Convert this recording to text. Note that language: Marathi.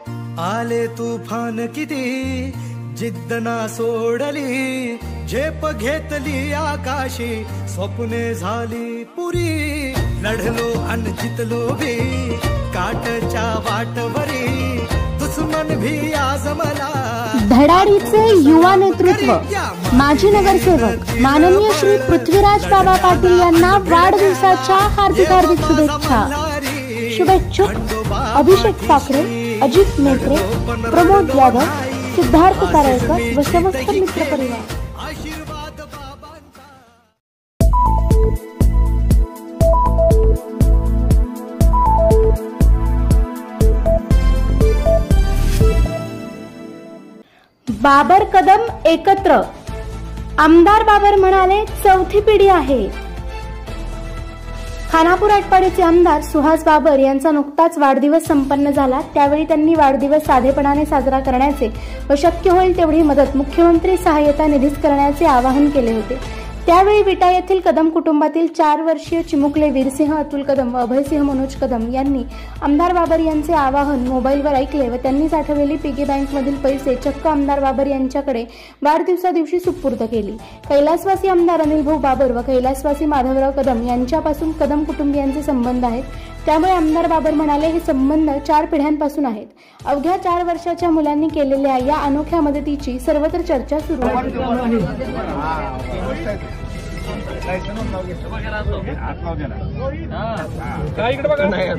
आले तुफान किती जिद्द ना सोडली, झेप घेतली आकाशी, स्वप्ने झाली पुरी, लढलो अन जितलो बी काटच्या वाटवरी, दुश्मन भी आजमला। धडाडीचे युवा नेतृत्व माजी नगरसेवक माननीय श्री पृथ्वीराज बाबा पाटील यांना वाढदिवसाच्या हार्दिक शुभेच्छा। शुभेच्छुक अभिषेक साखरे, अजित मेत्रे, प्रमोद यादव, सिद्धार्थ कारळकर व समस्त मित्र परिवार। बाबर कदम एकत्र, आमदार बाबर म्हणाले चौथी पिढी आहे। खानापूर आटपाडीचे आमदार सुहास बाबर यांचा नुकताच वाढदिवस संपन्न झाला। त्यावेळी त्यांनी वाढदिवस साधेपणाने साजरा करण्याचे व शक्य होईल तेवढी मदत मुख्यमंत्री सहाय्यता निधीस करण्याचे आवाहन केले होते। त्यावेळी विटा येथील कदम कुटुंबातील 4 वर्षीय चिमुकले वीरसिंह अतुल कदम व अभयसिंह मनोज कदम यांनी आमदार बाबर यांचे आवाहन मोबाईलवर ऐकले व त्यांनी साठवलेली पिगी बँकमधील पैसे चक्क आमदार बाबर यांच्याकडे वाढदिवसा दिवशी सुपूर्द केली। कैलासवासी आमदार अनिल भाऊ बाबर व कैलासवासी माधवराव कदम यांच्यापासून कदम कुटुंबियांचे संबंध आहेत। त्यामुळे आमदार बाबर म्हणाले हे संबंध 4 पिढ्यांपासून आहेत। अवघ्या 4 वर्षाच्या मुलांनी केलेल्या या अनोख्या मदतीची सर्वत्र चर्चा सुरू आहे। नाही